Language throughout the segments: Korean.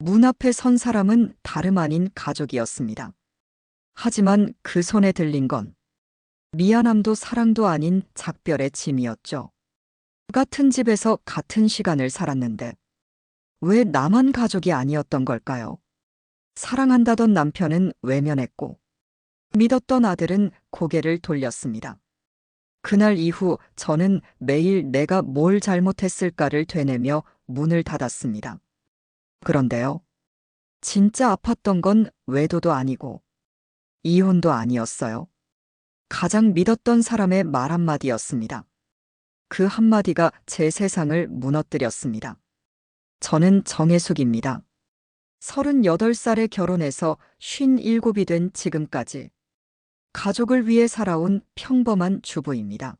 문 앞에 선 사람은 다름 아닌 가족이었습니다. 하지만 그 손에 들린 건 미안함도 사랑도 아닌 작별의 짐이었죠. 같은 집에서 같은 시간을 살았는데 왜 나만 가족이 아니었던 걸까요? 사랑한다던 남편은 외면했고 믿었던 아들은 고개를 돌렸습니다. 그날 이후 저는 매일 내가 뭘 잘못했을까를 되뇌며 문을 닫았습니다. 그런데요, 진짜 아팠던 건 외도도 아니고 이혼도 아니었어요. 가장 믿었던 사람의 말 한마디였습니다. 그 한마디가 제 세상을 무너뜨렸습니다. 저는 정혜숙입니다. 38살에 결혼해서 57이 된 지금까지 가족을 위해 살아온 평범한 주부입니다.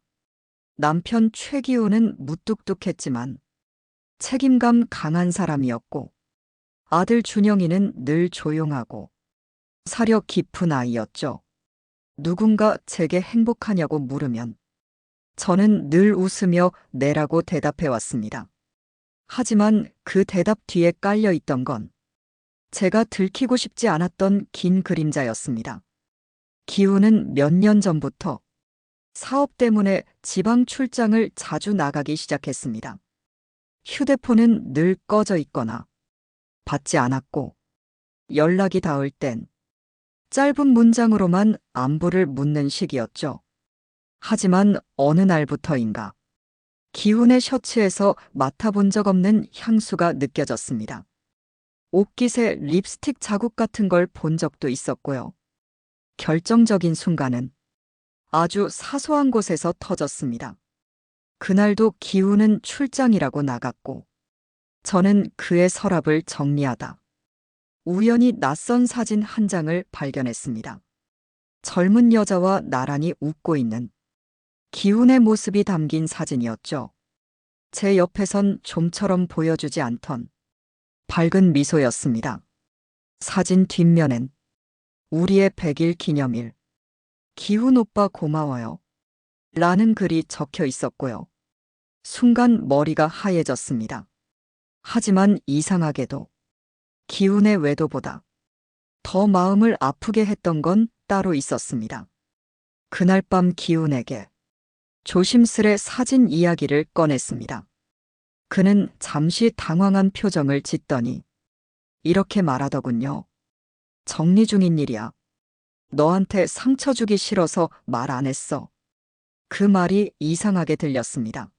남편 최기호는 무뚝뚝했지만 책임감 강한 사람이었고 아들 준영이는 늘 조용하고 사려 깊은 아이였죠. 누군가 제게 행복하냐고 물으면 저는 늘 웃으며 네라고 대답해왔습니다. 하지만 그 대답 뒤에 깔려 있던 건 제가 들키고 싶지 않았던 긴 그림자였습니다. 기우는 몇 년 전부터 사업 때문에 지방 출장을 자주 나가기 시작했습니다. 휴대폰은 늘 꺼져 있거나 받지 않았고 연락이 닿을 땐 짧은 문장으로만 안부를 묻는 식이었죠. 하지만 어느 날부터인가 기훈의 셔츠에서 맡아본 적 없는 향수가 느껴졌습니다. 옷깃에 립스틱 자국 같은 걸 본 적도 있었고요. 결정적인 순간은 아주 사소한 곳에서 터졌습니다. 그날도 기훈은 출장이라고 나갔고 저는 그의 서랍을 정리하다 우연히 낯선 사진 한 장을 발견했습니다. 젊은 여자와 나란히 웃고 있는 기훈의 모습이 담긴 사진이었죠. 제 옆에선 좀처럼 보여주지 않던 밝은 미소였습니다. 사진 뒷면엔 우리의 100일 기념일, 기훈 오빠 고마워요. 라는 글이 적혀 있었고요. 순간 머리가 하얘졌습니다. 하지만 이상하게도 기훈의 외도보다 더 마음을 아프게 했던 건 따로 있었습니다. 그날 밤 기훈에게 조심스레 사진 이야기를 꺼냈습니다. 그는 잠시 당황한 표정을 짓더니 이렇게 말하더군요. 정리 중인 일이야. 너한테 상처 주기 싫어서 말 안 했어. 그 말이 이상하게 들렸습니다.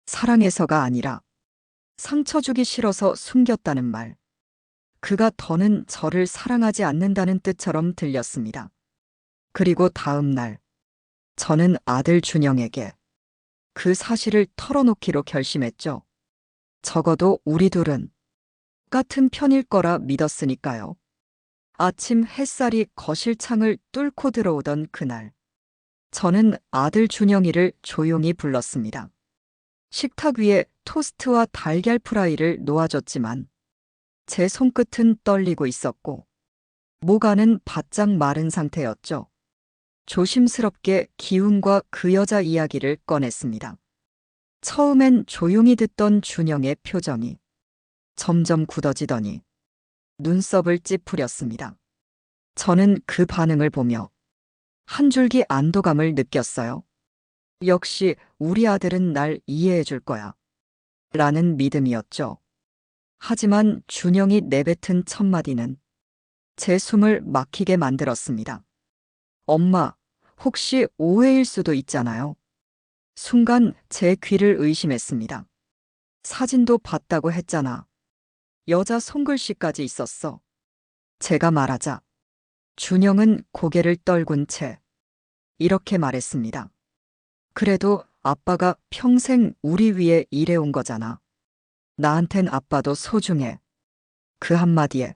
사랑해서가 아니라 상처 주기 싫어서 숨겼다는 말. 그가 더는 저를 사랑하지 않는다는 뜻처럼 들렸습니다. 그리고 다음 날, 저는 아들 준영에게 그 사실을 털어놓기로 결심했죠. 적어도 우리 둘은 같은 편일 거라 믿었으니까요. 아침 햇살이 거실 창을 뚫고 들어오던 그날, 저는 아들 준영이를 조용히 불렀습니다. 식탁 위에 토스트와 달걀 프라이를 놓아줬지만 제 손끝은 떨리고 있었고 목 안은 바짝 마른 상태였죠. 조심스럽게 기훈과 그 여자 이야기를 꺼냈습니다. 처음엔 조용히 듣던 준영의 표정이 점점 굳어지더니 눈썹을 찌푸렸습니다. 저는 그 반응을 보며 한 줄기 안도감을 느꼈어요. 역시 우리 아들은 날 이해해 줄 거야. 라는 믿음이었죠. 하지만 준영이 내뱉은 첫마디는 제 숨을 막히게 만들었습니다. 엄마, 혹시 오해일 수도 있잖아요. 순간 제 귀를 의심했습니다. 사진도 봤다고 했잖아. 여자 손글씨까지 있었어. 제가 말하자 준영은 고개를 떨군 채 이렇게 말했습니다. 그래도 아빠가 평생 우리 위해 일해온 거잖아. 나한텐 아빠도 소중해. 그 한마디에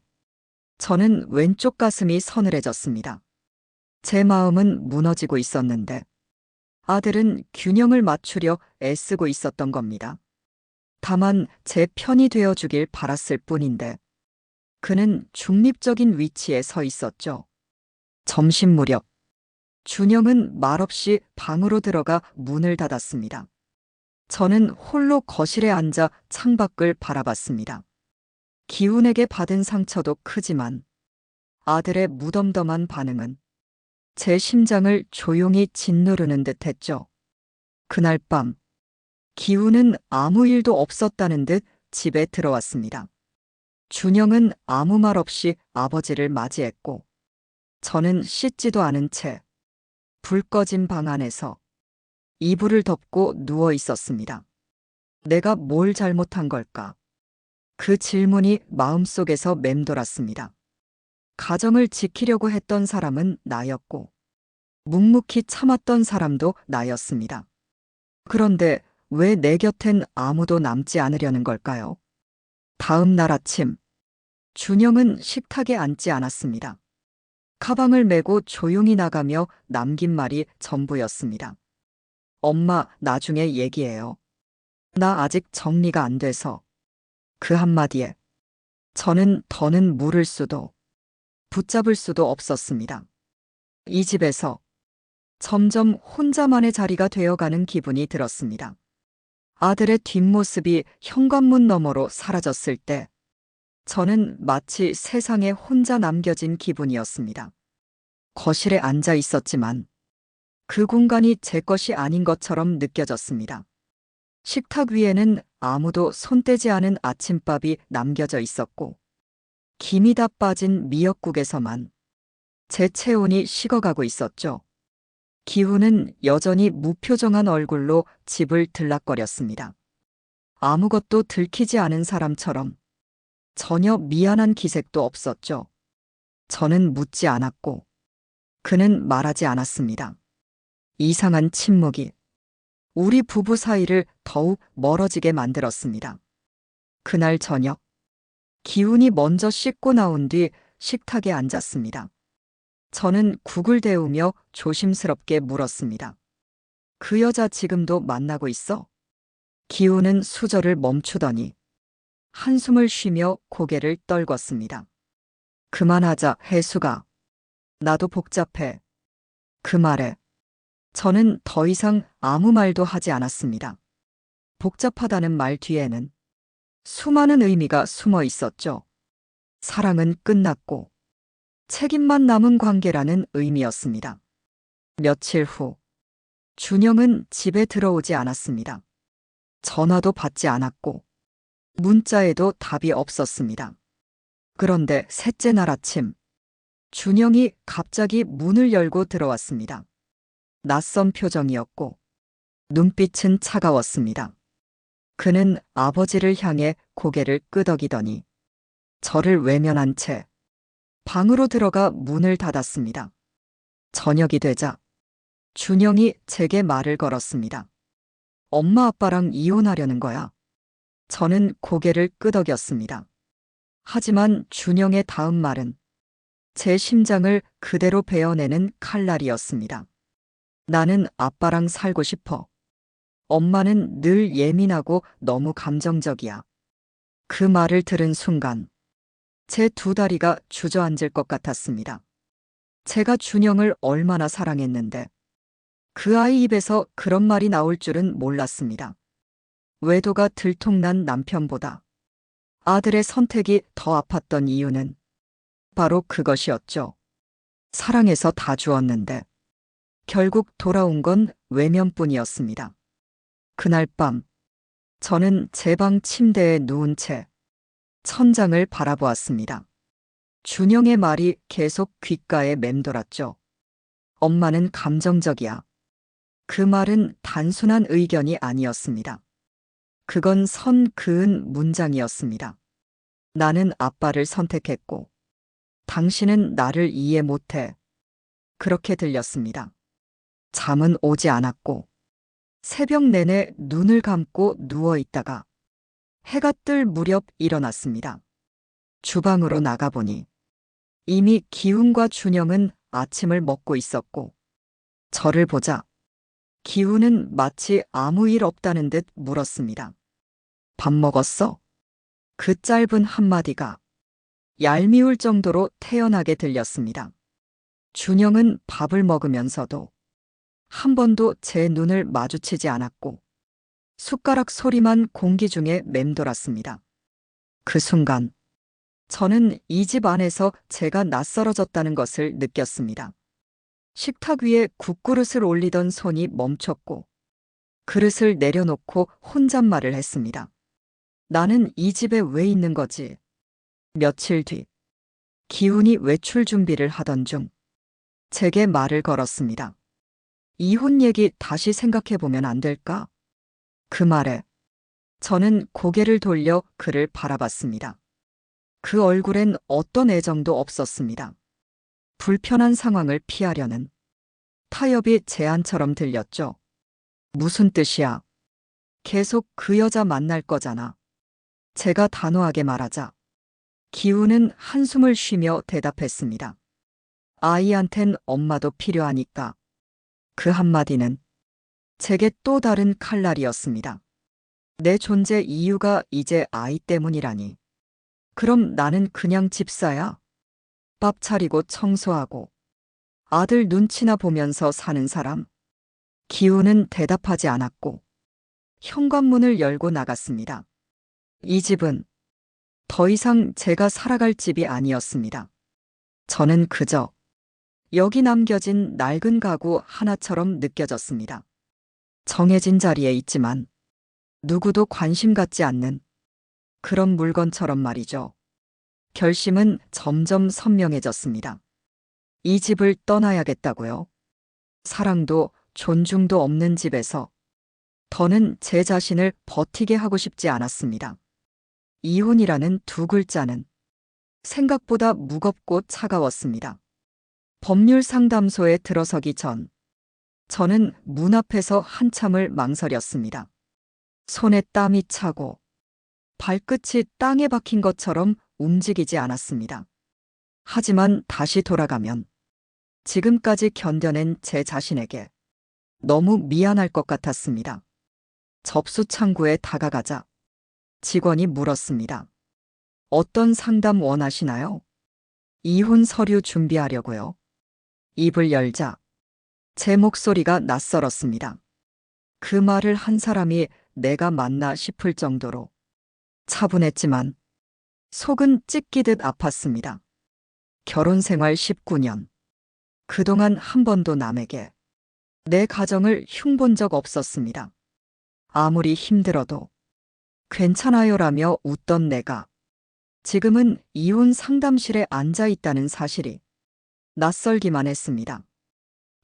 저는 왼쪽 가슴이 서늘해졌습니다. 제 마음은 무너지고 있었는데 아들은 균형을 맞추려 애쓰고 있었던 겁니다. 다만 제 편이 되어주길 바랐을 뿐인데 그는 중립적인 위치에 서 있었죠. 점심 무렵 준영은 말없이 방으로 들어가 문을 닫았습니다. 저는 홀로 거실에 앉아 창밖을 바라봤습니다. 기훈에게 받은 상처도 크지만 아들의 무덤덤한 반응은 제 심장을 조용히 짓누르는 듯 했죠. 그날 밤, 기훈은 아무 일도 없었다는 듯 집에 들어왔습니다. 준영은 아무 말 없이 아버지를 맞이했고, 저는 씻지도 않은 채 불 꺼진 방 안에서 이불을 덮고 누워 있었습니다. 내가 뭘 잘못한 걸까? 그 질문이 마음속에서 맴돌았습니다. 가정을 지키려고 했던 사람은 나였고, 묵묵히 참았던 사람도 나였습니다. 그런데 왜 내 곁엔 아무도 남지 않으려는 걸까요? 다음 날 아침, 준영은 식탁에 앉지 않았습니다. 가방을 메고 조용히 나가며 남긴 말이 전부였습니다. 엄마, 나중에 얘기해요. 나 아직 정리가 안 돼서. 그 한마디에 저는 더는 물을 수도 붙잡을 수도 없었습니다. 이 집에서 점점 혼자만의 자리가 되어가는 기분이 들었습니다. 아들의 뒷모습이 현관문 너머로 사라졌을 때 저는 마치 세상에 혼자 남겨진 기분이었습니다. 거실에 앉아 있었지만 그 공간이 제 것이 아닌 것처럼 느껴졌습니다. 식탁 위에는 아무도 손대지 않은 아침밥이 남겨져 있었고 김이 다 빠진 미역국에서만 제 체온이 식어가고 있었죠. 기훈은 여전히 무표정한 얼굴로 집을 들락거렸습니다. 아무것도 들키지 않은 사람처럼 전혀 미안한 기색도 없었죠. 저는 묻지 않았고 그는 말하지 않았습니다. 이상한 침묵이 우리 부부 사이를 더욱 멀어지게 만들었습니다. 그날 저녁, 기훈이 먼저 씻고 나온 뒤 식탁에 앉았습니다. 저는 국을 데우며 조심스럽게 물었습니다. 그 여자 지금도 만나고 있어? 기훈은 수저를 멈추더니 한숨을 쉬며 고개를 떨궜습니다. 그만하자, 혜수가. 나도 복잡해. 그 말에 저는 더 이상 아무 말도 하지 않았습니다. 복잡하다는 말 뒤에는 수많은 의미가 숨어 있었죠. 사랑은 끝났고 책임만 남은 관계라는 의미였습니다. 며칠 후, 준영은 집에 들어오지 않았습니다. 전화도 받지 않았고 문자에도 답이 없었습니다. 그런데 셋째 날 아침, 준영이 갑자기 문을 열고 들어왔습니다. 낯선 표정이었고 눈빛은 차가웠습니다. 그는 아버지를 향해 고개를 끄덕이더니 저를 외면한 채 방으로 들어가 문을 닫았습니다. 저녁이 되자 준영이 제게 말을 걸었습니다. 엄마 아빠랑 이혼하려는 거야. 저는 고개를 끄덕였습니다. 하지만 준영의 다음 말은 제 심장을 그대로 베어내는 칼날이었습니다. 나는 아빠랑 살고 싶어. 엄마는 늘 예민하고 너무 감정적이야. 그 말을 들은 순간 제 두 다리가 주저앉을 것 같았습니다. 제가 준영을 얼마나 사랑했는데 그 아이 입에서 그런 말이 나올 줄은 몰랐습니다. 외도가 들통난 남편보다 아들의 선택이 더 아팠던 이유는 바로 그것이었죠. 사랑해서 다 주었는데 결국 돌아온 건 외면뿐이었습니다. 그날 밤 저는 제 방 침대에 누운 채 천장을 바라보았습니다. 준영의 말이 계속 귓가에 맴돌았죠. 엄마는 감정적이야. 그 말은 단순한 의견이 아니었습니다. 그건 선 그은 문장이었습니다. 나는 아빠를 선택했고 당신은 나를 이해 못해. 그렇게 들렸습니다. 잠은 오지 않았고 새벽 내내 눈을 감고 누워 있다가 해가 뜰 무렵 일어났습니다. 주방으로 나가보니 이미 기훈과 준영은 아침을 먹고 있었고 저를 보자 기훈은 마치 아무 일 없다는 듯 물었습니다. 밥 먹었어? 그 짧은 한마디가 얄미울 정도로 태연하게 들렸습니다. 준영은 밥을 먹으면서도 한 번도 제 눈을 마주치지 않았고 숟가락 소리만 공기 중에 맴돌았습니다. 그 순간 저는 이 집 안에서 제가 낯설어졌다는 것을 느꼈습니다. 식탁 위에 국그릇을 올리던 손이 멈췄고 그릇을 내려놓고 혼잣말을 했습니다. 나는 이 집에 왜 있는 거지? 며칠 뒤 기훈이 외출 준비를 하던 중 제게 말을 걸었습니다. 이혼 얘기 다시 생각해 보면 안 될까? 그 말에 저는 고개를 돌려 그를 바라봤습니다. 그 얼굴엔 어떤 애정도 없었습니다. 불편한 상황을 피하려는 타협이 제안처럼 들렸죠. 무슨 뜻이야? 계속 그 여자 만날 거잖아. 제가 단호하게 말하자 기훈은 한숨을 쉬며 대답했습니다. 아이한텐 엄마도 필요하니까. 그 한마디는 제게 또 다른 칼날이었습니다. 내 존재 이유가 이제 아이 때문이라니. 그럼 나는 그냥 집사야. 밥 차리고 청소하고 아들 눈치나 보면서 사는 사람. 기훈은 대답하지 않았고 현관문을 열고 나갔습니다. 이 집은 더 이상 제가 살아갈 집이 아니었습니다. 저는 그저 여기 남겨진 낡은 가구 하나처럼 느껴졌습니다. 정해진 자리에 있지만 누구도 관심 갖지 않는 그런 물건처럼 말이죠. 결심은 점점 선명해졌습니다. 이 집을 떠나야겠다고요. 사랑도 존중도 없는 집에서 더는 제 자신을 버티게 하고 싶지 않았습니다. 이혼이라는 두 글자는 생각보다 무겁고 차가웠습니다. 법률 상담소에 들어서기 전 저는 문 앞에서 한참을 망설였습니다. 손에 땀이 차고 발끝이 땅에 박힌 것처럼 움직이지 않았습니다. 하지만 다시 돌아가면 지금까지 견뎌낸 제 자신에게 너무 미안할 것 같았습니다. 접수 창구에 다가가자 직원이 물었습니다. 어떤 상담 원하시나요? 이혼 서류 준비하려고요. 입을 열자 제 목소리가 낯설었습니다. 그 말을 한 사람이 내가 맞나 싶을 정도로 차분했지만 속은 찢기듯 아팠습니다. 결혼 생활 19년. 그동안 한 번도 남에게 내 가정을 흉본 적 없었습니다. 아무리 힘들어도 괜찮아요라며 웃던 내가 지금은 이혼 상담실에 앉아 있다는 사실이 낯설기만 했습니다.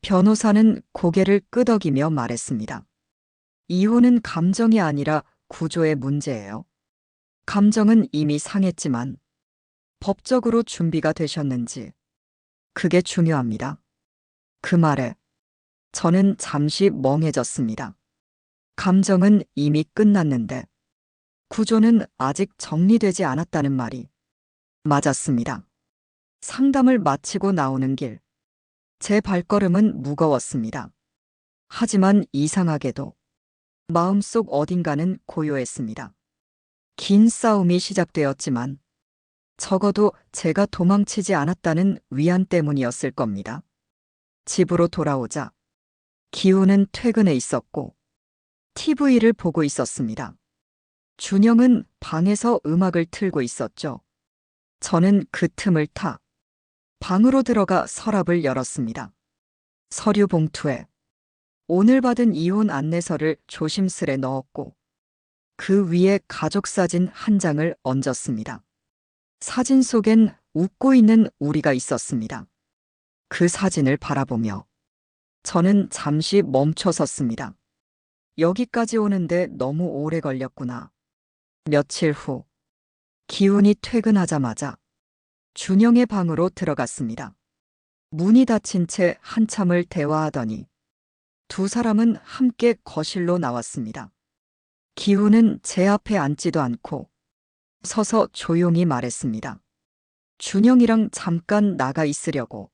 변호사는 고개를 끄덕이며 말했습니다. 이혼은 감정이 아니라 구조의 문제예요. 감정은 이미 상했지만 법적으로 준비가 되셨는지 그게 중요합니다. 그 말에 저는 잠시 멍해졌습니다. 감정은 이미 끝났는데 구조는 아직 정리되지 않았다는 말이 맞았습니다. 상담을 마치고 나오는 길, 제 발걸음은 무거웠습니다. 하지만 이상하게도 마음속 어딘가는 고요했습니다. 긴 싸움이 시작되었지만 적어도 제가 도망치지 않았다는 위안 때문이었을 겁니다. 집으로 돌아오자 기훈은 퇴근해 있었고 TV를 보고 있었습니다. 준영은 방에서 음악을 틀고 있었죠. 저는 그 틈을 타 방으로 들어가 서랍을 열었습니다. 서류 봉투에 오늘 받은 이혼 안내서를 조심스레 넣었고 그 위에 가족 사진 한 장을 얹었습니다. 사진 속엔 웃고 있는 우리가 있었습니다. 그 사진을 바라보며 저는 잠시 멈춰 섰습니다. 여기까지 오는데 너무 오래 걸렸구나. 며칠 후 기훈이 퇴근하자마자 준영의 방으로 들어갔습니다. 문이 닫힌 채 한참을 대화하더니 두 사람은 함께 거실로 나왔습니다. 기훈은 제 앞에 앉지도 않고 서서 조용히 말했습니다. 준영이랑 잠깐 나가 있으려고.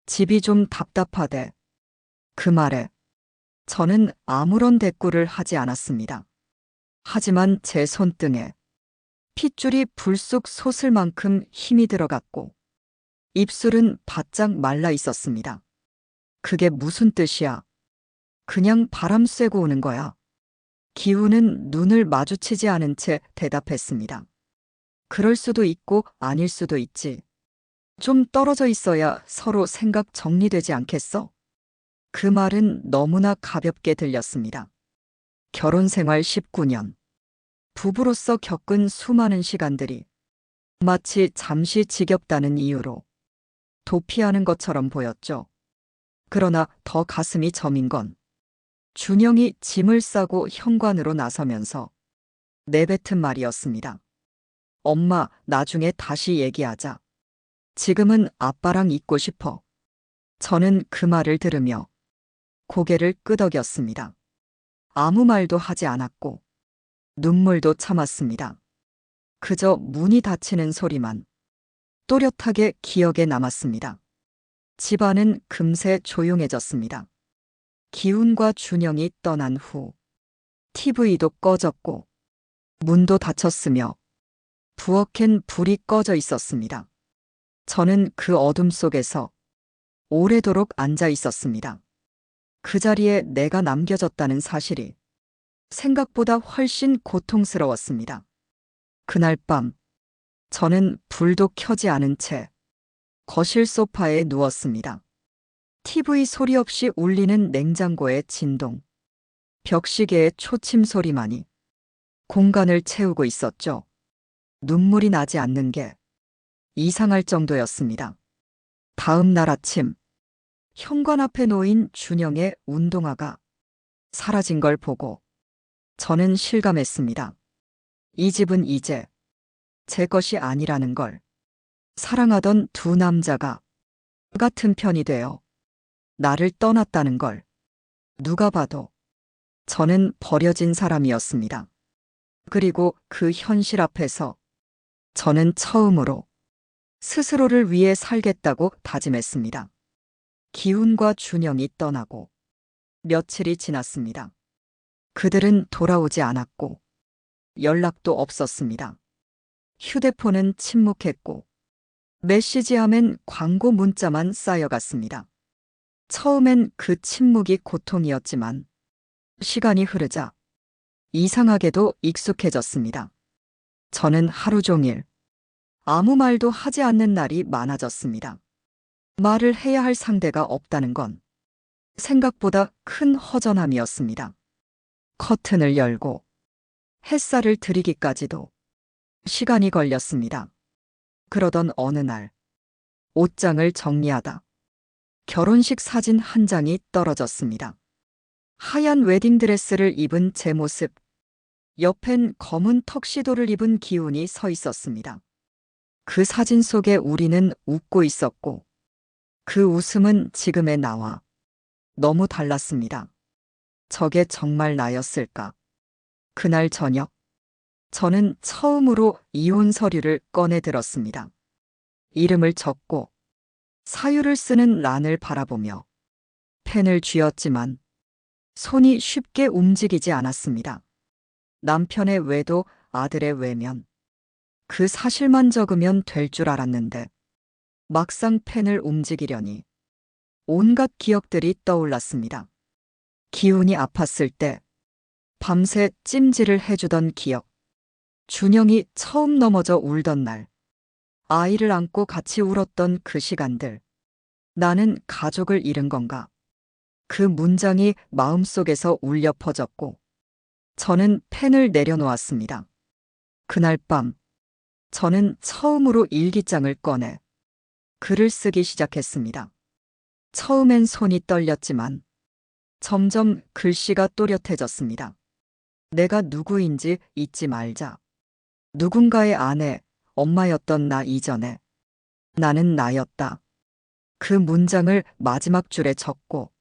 집이 좀 답답하대. 그 말에 저는 아무런 대꾸를 하지 않았습니다. 하지만 제 손등에 핏줄이 불쑥 솟을 만큼 힘이 들어갔고 입술은 바짝 말라 있었습니다. 그게 무슨 뜻이야? 그냥 바람 쐬고 오는 거야. 기훈은 눈을 마주치지 않은 채 대답했습니다. 그럴 수도 있고 아닐 수도 있지. 좀 떨어져 있어야 서로 생각 정리되지 않겠어? 그 말은 너무나 가볍게 들렸습니다. 결혼 생활 19년. 부부로서 겪은 수많은 시간들이 마치 잠시 지겹다는 이유로 도피하는 것처럼 보였죠. 그러나 더 가슴이 저민 건 준영이 짐을 싸고 현관으로 나서면서 내뱉은 말이었습니다. 엄마, 나중에 다시 얘기하자. 지금은 아빠랑 있고 싶어. 저는 그 말을 들으며 고개를 끄덕였습니다. 아무 말도 하지 않았고 눈물도 참았습니다. 그저 문이 닫히는 소리만 또렷하게 기억에 남았습니다. 집안은 금세 조용해졌습니다. 기훈과 준영이 떠난 후 TV도 꺼졌고 문도 닫혔으며 부엌엔 불이 꺼져 있었습니다. 저는 그 어둠 속에서 오래도록 앉아 있었습니다. 그 자리에 내가 남겨졌다는 사실이 생각보다 훨씬 고통스러웠습니다. 그날 밤 저는 불도 켜지 않은 채 거실 소파에 누웠습니다. TV 소리 없이 울리는 냉장고의 진동, 벽시계의 초침 소리만이 공간을 채우고 있었죠. 눈물이 나지 않는 게 이상할 정도였습니다. 다음 날 아침, 현관 앞에 놓인 준영의 운동화가 사라진 걸 보고 저는 실감했습니다. 이 집은 이제 제 것이 아니라는 걸. 사랑하던 두 남자가 같은 편이 되어 나를 떠났다는 걸. 누가 봐도 저는 버려진 사람이었습니다. 그리고 그 현실 앞에서 저는 처음으로 스스로를 위해 살겠다고 다짐했습니다. 기훈과 준영이 떠나고 며칠이 지났습니다. 그들은 돌아오지 않았고 연락도 없었습니다. 휴대폰은 침묵했고 메시지함엔 광고 문자만 쌓여갔습니다. 처음엔 그 침묵이 고통이었지만 시간이 흐르자 이상하게도 익숙해졌습니다. 저는 하루 종일 아무 말도 하지 않는 날이 많아졌습니다. 말을 해야 할 상대가 없다는 건 생각보다 큰 허전함이었습니다. 커튼을 열고 햇살을 들이기까지도 시간이 걸렸습니다. 그러던 어느 날 옷장을 정리하다 결혼식 사진 한 장이 떨어졌습니다. 하얀 웨딩드레스를 입은 제 모습, 옆엔 검은 턱시도를 입은 기훈이 서 있었습니다. 그 사진 속에 우리는 웃고 있었고 그 웃음은 지금의 나와 너무 달랐습니다. 저게 정말 나였을까? 그날 저녁, 저는 처음으로 이혼 서류를 꺼내 들었습니다. 이름을 적고 사유를 쓰는 란을 바라보며 펜을 쥐었지만 손이 쉽게 움직이지 않았습니다. 남편의 외도, 아들의 외면. 그 사실만 적으면 될 줄 알았는데 막상 펜을 움직이려니 온갖 기억들이 떠올랐습니다. 기훈이 아팠을 때 밤새 찜질을 해주던 기억. 준영이 처음 넘어져 울던 날. 아이를 안고 같이 울었던 그 시간들. 나는 가족을 잃은 건가? 그 문장이 마음속에서 울려 퍼졌고 저는 펜을 내려놓았습니다. 그날 밤 저는 처음으로 일기장을 꺼내 글을 쓰기 시작했습니다. 처음엔 손이 떨렸지만 점점 글씨가 또렷해졌습니다. 내가 누구인지 잊지 말자. 누군가의 아내, 엄마였던 나 이전에 나는 나였다. 그 문장을 마지막 줄에 적고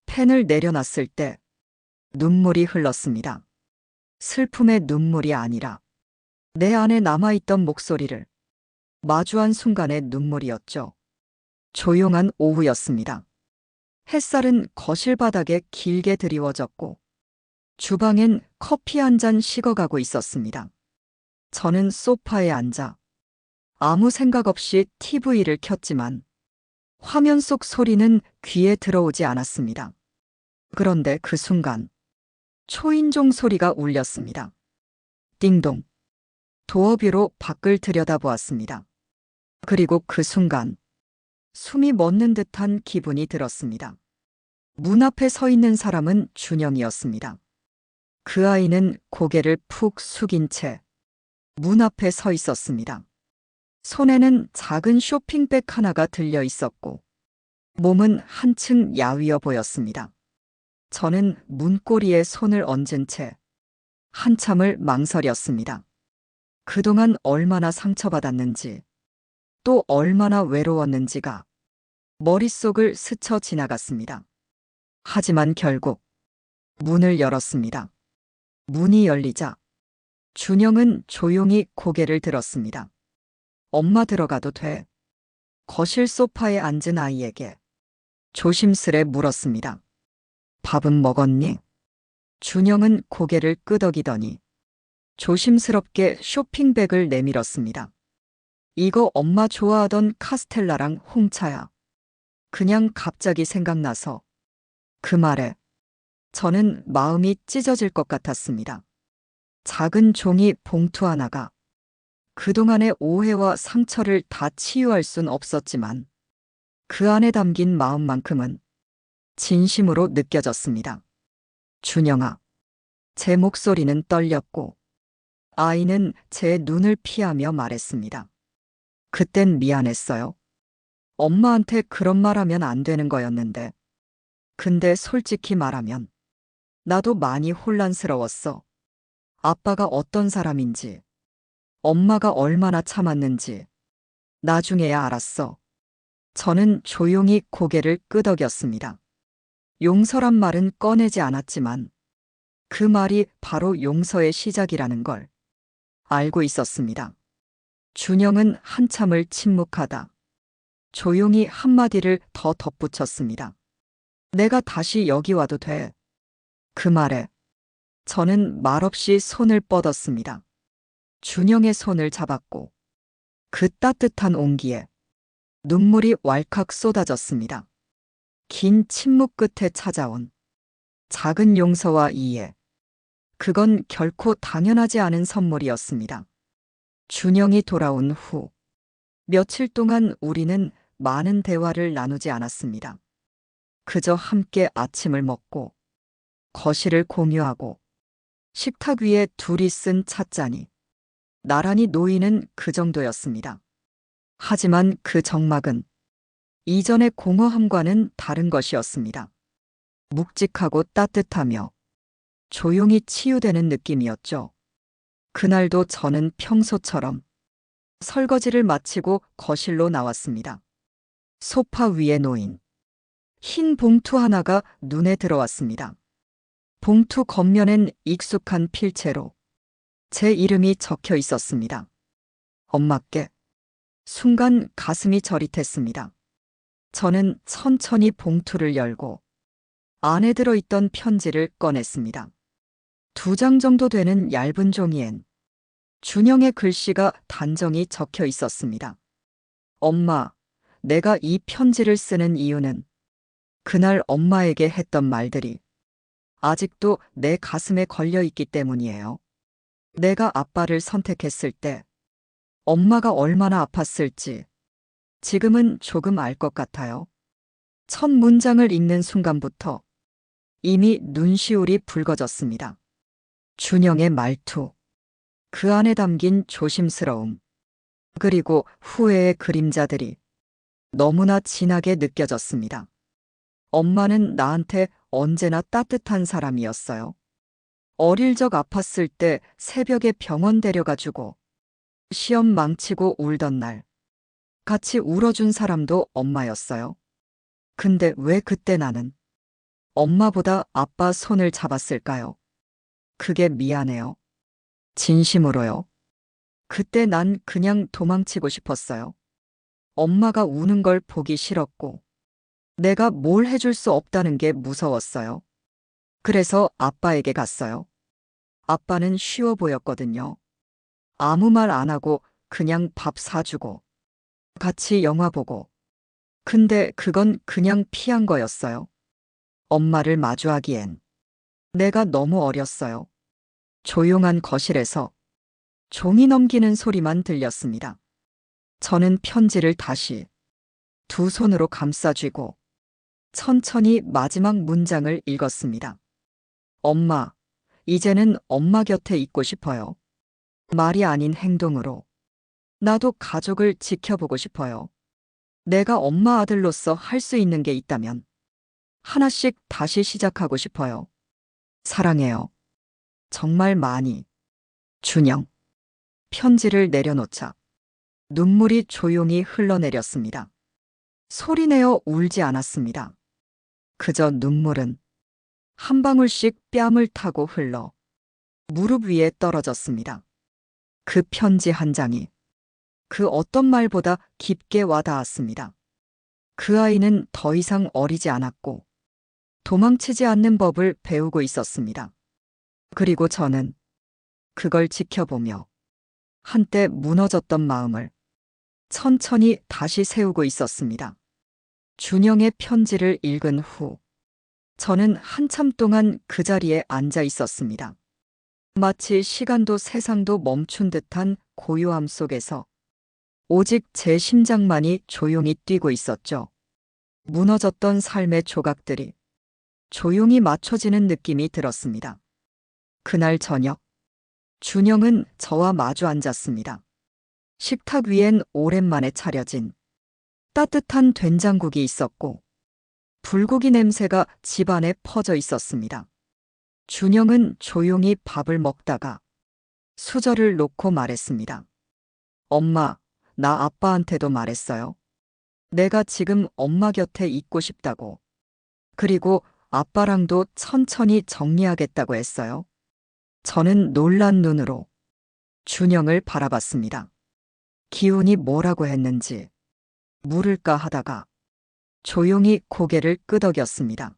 펜을 내려놨을 때 눈물이 흘렀습니다. 슬픔의 눈물이 아니라 내 안에 남아있던 목소리를 마주한 순간의 눈물이었죠. 조용한 오후였습니다. 햇살은 거실 바닥에 길게 드리워졌고 주방엔 커피 한 잔 식어가고 있었습니다. 저는 소파에 앉아 아무 생각 없이 TV를 켰지만 화면 속 소리는 귀에 들어오지 않았습니다. 그런데 그 순간 초인종 소리가 울렸습니다. 띵동. 도어뷰로 밖을 들여다보았습니다. 그리고 그 순간 숨이 멎는 듯한 기분이 들었습니다. 문 앞에 서 있는 사람은 준영이었습니다. 그 아이는 고개를 푹 숙인 채 문 앞에 서 있었습니다. 손에는 작은 쇼핑백 하나가 들려 있었고 몸은 한층 야위어 보였습니다. 저는 문고리에 손을 얹은 채 한참을 망설였습니다. 그동안 얼마나 상처받았는지 또 얼마나 외로웠는지가 머릿속을 스쳐 지나갔습니다. 하지만 결국 문을 열었습니다. 문이 열리자 준영은 조용히 고개를 들었습니다. 엄마 들어가도 돼? 거실 소파에 앉은 아이에게 조심스레 물었습니다. 밥은 먹었니? 준영은 고개를 끄덕이더니 조심스럽게 쇼핑백을 내밀었습니다. 이거 엄마 좋아하던 카스텔라랑 홍차야. 그냥 갑자기 생각나서. 그 말에 저는 마음이 찢어질 것 같았습니다. 작은 종이 봉투 하나가 그동안의 오해와 상처를 다 치유할 순 없었지만 그 안에 담긴 마음만큼은 진심으로 느껴졌습니다. 준영아. 제 목소리는 떨렸고 아이는 제 눈을 피하며 말했습니다. 그땐 미안했어요. 엄마한테 그런 말 하면 안 되는 거였는데. 근데 솔직히 말하면 나도 많이 혼란스러웠어. 아빠가 어떤 사람인지, 엄마가 얼마나 참았는지 나중에야 알았어. 저는 조용히 고개를 끄덕였습니다. 용서란 말은 꺼내지 않았지만 그 말이 바로 용서의 시작이라는 걸 알고 있었습니다. 준영은 한참을 침묵하다 조용히 한마디를 더 덧붙였습니다. 내가 다시 여기 와도 돼. 그 말에 저는 말없이 손을 뻗었습니다. 준영의 손을 잡았고 그 따뜻한 온기에 눈물이 왈칵 쏟아졌습니다. 긴 침묵 끝에 찾아온 작은 용서와 이해. 그건 결코 당연하지 않은 선물이었습니다. 준영이 돌아온 후 며칠 동안 우리는 많은 대화를 나누지 않았습니다. 그저 함께 아침을 먹고 거실을 공유하고 식탁 위에 둘이 쓴 찻잔이 나란히 놓이는 그 정도였습니다. 하지만 그 정막은 이전의 공허함과는 다른 것이었습니다. 묵직하고 따뜻하며 조용히 치유되는 느낌이었죠. 그날도 저는 평소처럼 설거지를 마치고 거실로 나왔습니다. 소파 위에 놓인 흰 봉투 하나가 눈에 들어왔습니다. 봉투 겉면엔 익숙한 필체로 제 이름이 적혀 있었습니다. 엄마께. 순간 가슴이 저릿했습니다. 저는 천천히 봉투를 열고 안에 들어있던 편지를 꺼냈습니다. 2장 정도 되는 얇은 종이엔 준영의 글씨가 단정히 적혀 있었습니다. 엄마, 내가 이 편지를 쓰는 이유는 그날 엄마에게 했던 말들이 아직도 내 가슴에 걸려 있기 때문이에요. 내가 아빠를 선택했을 때 엄마가 얼마나 아팠을지 지금은 조금 알 것 같아요. 첫 문장을 읽는 순간부터 이미 눈시울이 붉어졌습니다. 준영의 말투, 그 안에 담긴 조심스러움, 그리고 후회의 그림자들이 너무나 진하게 느껴졌습니다. 엄마는 나한테 언제나 따뜻한 사람이었어요. 어릴 적 아팠을 때 새벽에 병원 데려가주고 시험 망치고 울던 날 같이 울어준 사람도 엄마였어요. 근데 왜 그때 나는 엄마보다 아빠 손을 잡았을까요? 그게 미안해요. 진심으로요. 그때 난 그냥 도망치고 싶었어요. 엄마가 우는 걸 보기 싫었고 내가 뭘 해줄 수 없다는 게 무서웠어요. 그래서 아빠에게 갔어요. 아빠는 쉬워 보였거든요. 아무 말 안 하고 그냥 밥 사주고 같이 영화 보고. 근데 그건 그냥 피한 거였어요. 엄마를 마주하기엔 내가 너무 어렸어요. 조용한 거실에서 종이 넘기는 소리만 들렸습니다. 저는 편지를 다시 두 손으로 감싸쥐고 천천히 마지막 문장을 읽었습니다. 엄마, 이제는 엄마 곁에 있고 싶어요. 말이 아닌 행동으로. 나도 가족을 지켜보고 싶어요. 내가 엄마 아들로서 할 수 있는 게 있다면 하나씩 다시 시작하고 싶어요. 사랑해요. 정말 많이. 준영. 편지를 내려놓자 눈물이 조용히 흘러내렸습니다. 소리내어 울지 않았습니다. 그저 눈물은 한 방울씩 뺨을 타고 흘러 무릎 위에 떨어졌습니다. 그 편지 한 장이 그 어떤 말보다 깊게 와닿았습니다. 그 아이는 더 이상 어리지 않았고 도망치지 않는 법을 배우고 있었습니다. 그리고 저는 그걸 지켜보며 한때 무너졌던 마음을 천천히 다시 세우고 있었습니다. 준영의 편지를 읽은 후 저는 한참 동안 그 자리에 앉아 있었습니다. 마치 시간도 세상도 멈춘 듯한 고요함 속에서 오직 제 심장만이 조용히 뛰고 있었죠. 무너졌던 삶의 조각들이 조용히 맞춰지는 느낌이 들었습니다. 그날 저녁, 준영은 저와 마주 앉았습니다. 식탁 위엔 오랜만에 차려진 따뜻한 된장국이 있었고 불고기 냄새가 집안에 퍼져 있었습니다. 준영은 조용히 밥을 먹다가 수저를 놓고 말했습니다. 엄마, 나 아빠한테도 말했어요. 내가 지금 엄마 곁에 있고 싶다고. 그리고 아빠랑도 천천히 정리하겠다고 했어요. 저는 놀란 눈으로 준영을 바라봤습니다. 기운이 뭐라고 했는지 물을까 하다가 조용히 고개를 끄덕였습니다.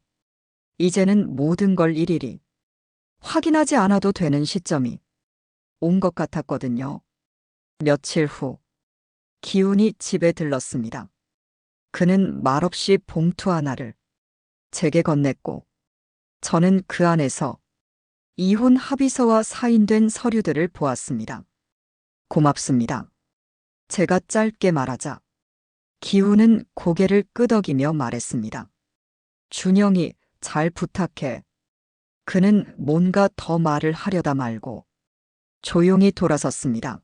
이제는 모든 걸 일일이 확인하지 않아도 되는 시점이 온 것 같았거든요. 며칠 후 기훈이 집에 들렀습니다. 그는 말없이 봉투 하나를 제게 건넸고 저는 그 안에서 이혼 합의서와 사인된 서류들을 보았습니다. 고맙습니다. 제가 짧게 말하자 기훈은 고개를 끄덕이며 말했습니다. 준영이 잘 부탁해. 그는 뭔가 더 말을 하려다 말고 조용히 돌아섰습니다.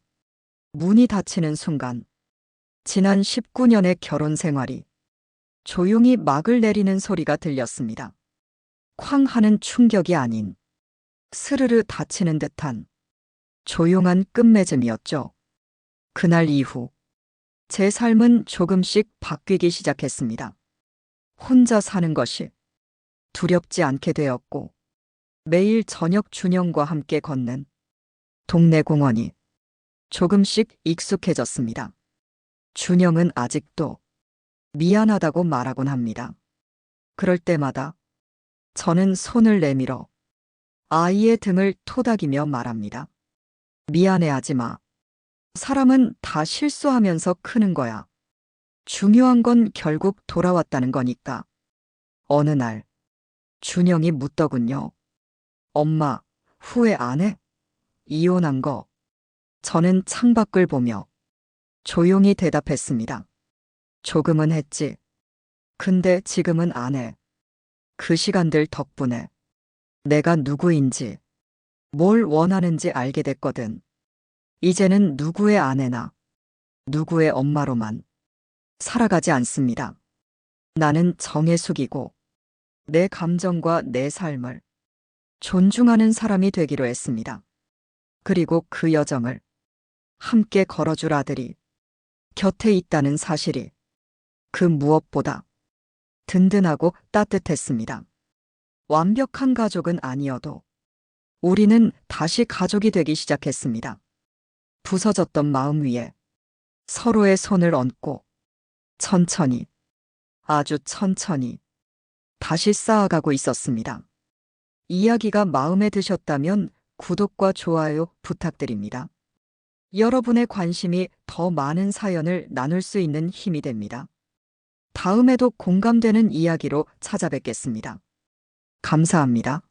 문이 닫히는 순간 지난 19년의 결혼 생활이 조용히 막을 내리는 소리가 들렸습니다. 쾅 하는 충격이 아닌 스르르 닫히는 듯한 조용한 끝맺음이었죠. 그날 이후 제 삶은 조금씩 바뀌기 시작했습니다. 혼자 사는 것이 두렵지 않게 되었고 매일 저녁 준영과 함께 걷는 동네 공원이 조금씩 익숙해졌습니다. 준영은 아직도 미안하다고 말하곤 합니다. 그럴 때마다 저는 손을 내밀어 아이의 등을 토닥이며 말합니다. 미안해하지 마. 사람은 다 실수하면서 크는 거야. 중요한 건 결국 돌아왔다는 거니까. 어느 날 준영이 묻더군요. 엄마, 후회 안 해? 이혼한 거. 저는 창밖을 보며 조용히 대답했습니다. 조금은 했지. 근데 지금은 안 해. 그 시간들 덕분에 내가 누구인지, 뭘 원하는지 알게 됐거든. 이제는 누구의 아내나 누구의 엄마로만 살아가지 않습니다. 나는 정에 숙이고 내 감정과 내 삶을 존중하는 사람이 되기로 했습니다. 그리고 그 여정을 함께 걸어줄 아들이 곁에 있다는 사실이 그 무엇보다 든든하고 따뜻했습니다. 완벽한 가족은 아니어도 우리는 다시 가족이 되기 시작했습니다. 부서졌던 마음 위에 서로의 손을 얹고 천천히, 아주 천천히 다시 쌓아가고 있었습니다. 이야기가 마음에 드셨다면 구독과 좋아요 부탁드립니다. 여러분의 관심이 더 많은 사연을 나눌 수 있는 힘이 됩니다. 다음에도 공감되는 이야기로 찾아뵙겠습니다. 감사합니다.